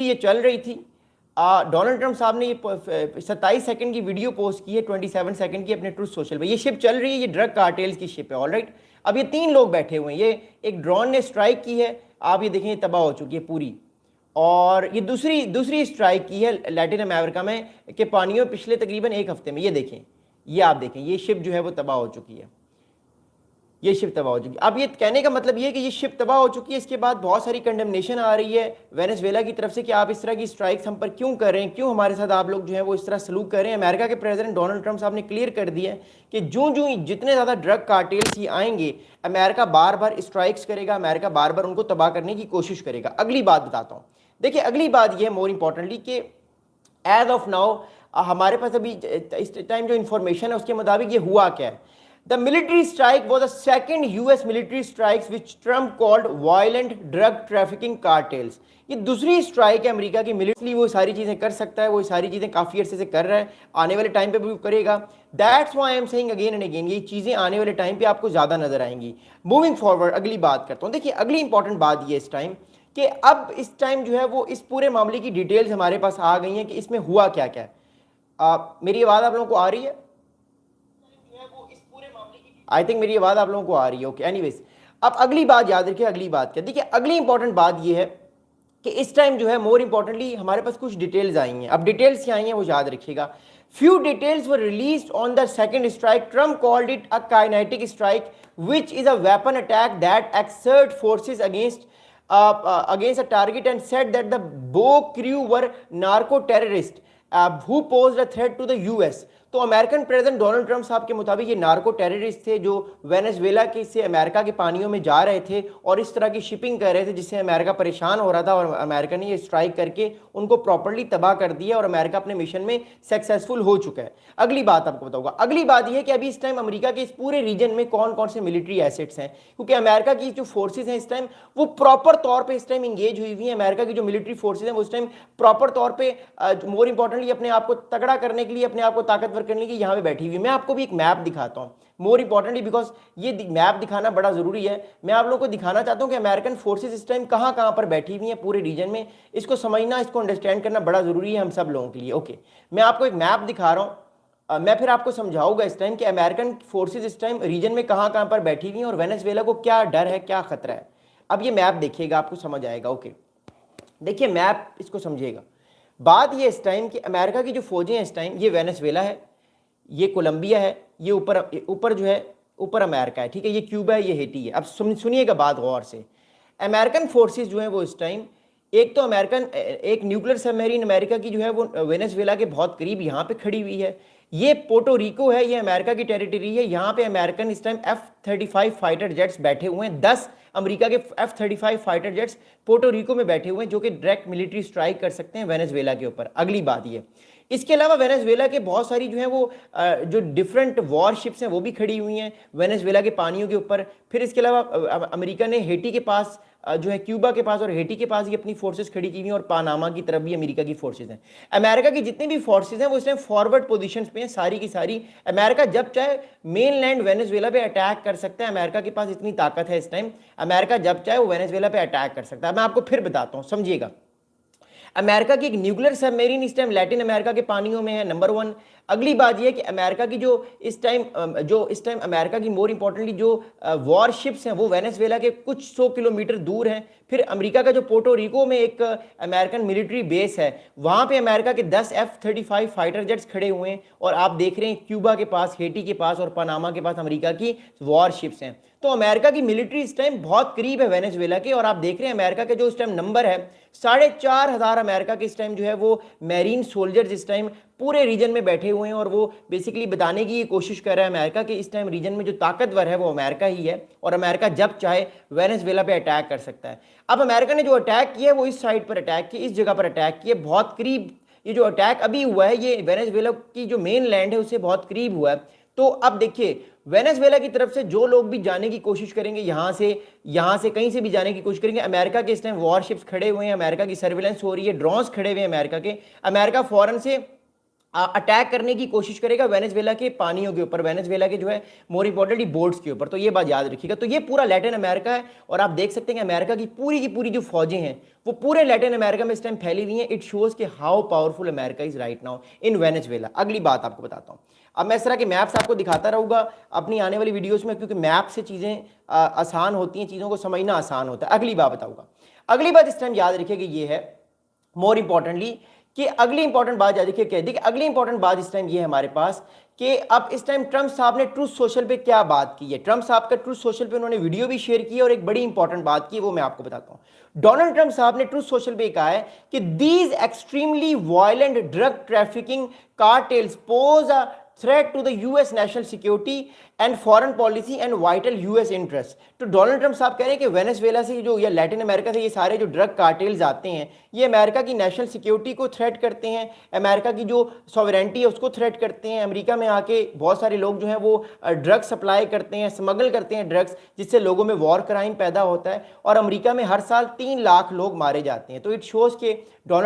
ये चल रही थी। डोनाल्ड ट्रंप साहब ने ये 27 सेकंड की वीडियो पोस्ट की है, 27 सेकंड की अपने ट्रूथ सोशल पे। ये शिप चल रही है, ये ड्रग कार्टेल्स की शिप है, ऑलराइट। अब ये 3 लोग बैठे हुए हैं, ये एक ड्रोन ने स्ट्राइक की है, आप ये देखें ये तबाह हो चुकी है पूरी। और ये दूसरी दूसरी स्ट्राइक की है लैटिन अमेरिका में के पानियों पिछले तकरीबन 1 हफ्ते में। ये देखें, ये आप देखें, ये शिप जो है वो तबाह हो चुकी है, ये शिप तबाह हो चुकी है। अब ये कहने का मतलब ये है कि ये शिप तबाह हो चुकी है, इसके बाद बहुत सारी कंडेमनेशन आ रही है वेनेजुएला की तरफ से कि आप इस तरह की स्ट्राइक्स हम पर क्यों कर रहे हैं, क्यों हमारे साथ आप लोग जो है वो इस तरह सलूक कर रहे हैं। अमेरिका के प्रेसिडेंट डोनाल्ड ट्रंप साहब ने क्लियर कर दिया है कि जो जितने ज़्यादा ड्रग कार्टेल्स ही आएंगे, अमेरिका बार बार स्ट्राइक्स करेगा, अमेरिका बार बार उनको तबाह करने की कोशिश करेगा। अगली बात बताता हूँ, देखिए अगली बात यह है मोर इंपॉर्टेंटली कि एज ऑफ नाउ हमारे पास अभी इस टाइम जो इंफॉर्मेशन है उसके मुताबिक ये हुआ क्या है। The military strike was the second US military strikes which Trump called violent drug trafficking cartels। ये दूसरी स्ट्राइक है अमेरिका की मिलिट्री, वो सारी चीज़ें कर सकता है, वो सारी चीज़ें काफ़ी अरसे से कर रहा है, आने वाले टाइम पे भी करेगा। That's why I am saying again and again, ये चीज़ें आने वाले टाइम पे आपको ज़्यादा नजर आएंगी। मूविंग फॉरवर्ड अगली बात करता हूँ। देखिए अगली इंपॉर्टेंट बात ये इस टाइम कि अब इस टाइम जो है वो इस पूरे मामले की डिटेल्स हमारे पास आ गई हैं कि इसमें हुआ क्या क्या है। मेरी आवाज़ आप लोगों को आ रही है? आई थिंक मेरी आवाज़ आप लोगों को आ रही है, ओके। एनीवेज, अब अगली बात याद रखिए, अगली बात क्या, देखिए अगली इंपॉर्टेंट बात ये है कि इस टाइम जो है मोर इंपॉर्टेंटली हमारे पास कुछ डिटेल्स आई हैं। अब डिटेल्स क्या आई हैं वो याद रखिएगा। Few details were released on the second strike. Trump called it a kinetic strike which is a weapon attack that exert forces against a target, and said that the boat crew were narco terrorists who posed a threat to the US। तो American president Donald Trump साहब के मुताबिक ये narco terrorist थे जो Venezuela के से America के पानियों में जा रहे थे और इस तरह की शिपिंग कर रहे थे जिससे अमेरिका परेशान हो रहा था, और अमेरिका ने ये स्ट्राइक करके उनको प्रॉपर्ली तबाह कर दिया और अमेरिका अपने मिशन में सक्सेसफुल हो चुका है। अगली बात आपको बताऊंगा, अगली बात यह है कि अभी इस टाइम अमेरिका के इस पूरे रीजन में कौन कौन से मिलिट्री एसेट्स हैं, क्योंकि अमेरिका की जो फोर्सेज हैं इस टाइम वो प्रॉपर तौर पर इस टाइम इंगेज हुई हुई हैं। अमेरिका की जो मिलिट्री फोर्सेज हैं वो इस टाइम प्रॉपर तौर पर मोर इंपॉर्टेंटली अपने आप को तगड़ा करने के लिए, अपने आप को ताकतवर करने के लिए यहाँ पे बैठी हुई। मैं आपको भी एक मैप दिखाता हूँ मोर इंपॉर्टेंटली, बिकॉज ये मैप दिखाना बड़ा जरूरी है। मैं आप लोगों को दिखाना चाहता हूँ कि अमेरिकन फोर्सेस इस टाइम कहाँ कहाँ पर बैठी हुई हैं पूरे रीजन में। इसको समझना, इसको अंडरस्टैंड करना बड़ा जरूरी है हम सब लोगों के लिए, ओके। मैं आपको एक मैप दिखा रहा हूँ, मैं फिर आपको समझाऊंगा इस टाइम कि अमेरिकन फोर्सेज इस टाइम रीजन में कहाँ कहाँ पर बैठी हुई हैं और वेनेजुएला को क्या डर है, क्या खतरा है। अब ये मैप देखिएगा, आपको समझ आएगा, ओके। देखिए मैप, इसको समझिएगा। बात ये इस टाइम कि अमेरिका की जो फौजें हैं इस टाइम, ये वेनेजुएला है, ये कोलंबिया है, ये ऊपर ऊपर जो है ऊपर अमेरिका है, ठीक है, ये क्यूबा है, ये हेटी है। अब सुनिएगा बात गौर से। अमेरिकन फोर्सेस जो है वो इस टाइम, एक तो अमेरिकन एक न्यूक्लियर सबमरीन अमेरिका की जो है वो वेनेजुएला के बहुत करीब यहाँ पे खड़ी हुई है। ये पोर्टो रिको है, ये अमेरिका की टेरिटरी है। यहाँ पे अमेरिकन इस टाइम F-35 फाइटर जेट्स बैठे हुए हैं। 10 अमेरिका के F-35 fighter jets Puerto Rico में बैठे हुए हैं जो कि डायरेक्ट मिलिट्री स्ट्राइक कर सकते हैं वेनेजुएला के ऊपर। अगली बात ये, इसके अलावा वेनेजुएला के बहुत सारी जो है वो जो डिफरेंट वॉरशिप्स हैं वो भी खड़ी हुई हैं वेनेजुएला के पानियों के ऊपर। फिर इसके अलावा अमेरिका ने हेटी के पास जो है, क्यूबा के पास और हेटी के पास ही अपनी फोर्सेस खड़ी की हुई हैं, और पानामा की तरफ भी अमेरिका की फोर्सेस हैं। अमेरिका की जितनी भी फोर्सेस हैं वो इस टाइम फॉरवर्ड पोजीशंस पे हैं सारी की सारी। अमेरिका जब चाहे मेन लैंड वेनेजुएला पे अटैक कर सकता है, अमेरिका के पास इतनी ताकत है इस टाइम। अमेरिका जब चाहे वो वेनेजुएला पे अटैक कर सकता है। मैं आपको फिर बताता हूँ, समझिएगा। अमेरिका की एक न्यूक्लियर सबमरीन इस टाइम लैटिन अमेरिका के पानियों में है, नंबर 1। अगली बात यह है कि अमेरिका की जो इस टाइम अमेरिका की मोर इंपॉर्टेंटली जो वॉरशिप्स हैं वो वेनेजुएला के कुछ 100 किलोमीटर दूर हैं। फिर अमेरिका का जो पोर्टो रिको में एक अमेरिकन मिलिट्री बेस है, वहाँ पे अमेरिका के 10 F-35 फाइटर जेट्स खड़े हुए हैं, और आप देख रहे हैं क्यूबा के पास, हेटी के पास और पनामा के पास अमेरिका की वॉरशिप्स हैं। तो अमेरिका की मिलिट्री इस टाइम बहुत करीब है वेनेजुएला के, और आप देख रहे हैं अमेरिका के जो इस टाइम नंबर है 4,500 अमेरिका के इस टाइम जो है वो मैरीन सोल्जर्स इस टाइम पूरे रीजन में बैठे हुए हैं। और वो बेसिकली बताने की कोशिश कर रहा है अमेरिका कि इस टाइम रीजन में जो ताकतवर है वो अमेरिका ही है, और अमेरिका जब चाहे वेनेजुएला पे अटैक कर सकता है। अब अमेरिका ने जो अटैक किया है वो इस साइड पर अटैक किया, इस जगह पर अटैक किया, बहुत करीब। ये जो अटैक अभी हुआ है ये वेनेजुएला की जो मेन लैंड है उससे बहुत करीब हुआ है। तो अब देखिए वेनेजुएला की तरफ से जो लोग भी जाने की कोशिश करेंगे, यहां से कहीं से भी जाने की कोशिश करेंगे, अमेरिका के इस टाइम वॉरशिप्स खड़े हुए हैं, अमेरिका की सर्विलेंस हो रही है, ड्रोन्स खड़े हुए हैं अमेरिका के। अमेरिका फौरन से अटैक करने की कोशिश करेगा वेनेजुएला के पानियों के ऊपर, वेनेजुएला के जो है मोर इंपॉर्टेंटली बोर्ड्स के ऊपर। तो ये बात याद रखिएगा। तो ये पूरा लैटिन अमेरिका है और आप देख सकते हैं कि अमेरिका की पूरी जो फौजें हैं वो पूरे लैटिन अमेरिका में इस टाइम फैली हुई हैं। इट शोज कि how powerful America is right now in Venezuela. अगली बात आपको बताता हूँ। अब मैं इस तरह के मैप्स आपको दिखाता रहूँगा अपनी आने वाली वीडियोज़ में, क्योंकि मैप से चीज़ें आसान होती हैं, चीज़ों को समझना आसान होता है। अगली बात बताऊँगा। अगली बात इस टाइम याद रखिएगा ये है मोर इंपॉर्टेंटली कि अगली इंपॉर्टेंट बात याद रखिए, कह दी कि अगली इंपॉर्टेंट बात इस टाइम ये है हमारे पास कि अब इस टाइम ट्रम्प साहब ने ट्रूथ सोशल पे क्या बात की है। ट्रम्प साहब का ट्रूथ सोशल पे उन्होंने वीडियो भी शेयर की है और एक बड़ी इंपॉर्टेंट बात की है, वो मैं आपको बताता हूं। डोनाल्ड ट्रम्प साहब ने ट्रूथ सोशल पे कहा है कि these extremely violent drug trafficking cartels pose a threat to the US national security and foreign policy and vital US interests। तो डोनाल्ड ट्रम्प साहब कह रहे हैं कि वेनेजुएला से जो या लैटिन अमेरिका से ये सारे जो ड्रग कार्टेल्स आते हैं ये अमेरिका की नेशनल सिक्योरिटी को थ्रेट करते हैं, अमेरिका की जो सॉवरेंटी है उसको थ्रेट करते हैं। अमेरिका में आके बहुत सारे लोग जो हैं वो ड्रग सप्लाई करते हैं, स्मगल करते हैं ड्रग्स, जिससे लोगों में वॉर क्राइम पैदा होता है और अमेरिका में हर साल 3 लाख लोग मारे जाते हैं। तो इट शोज़ के डोनाल्ड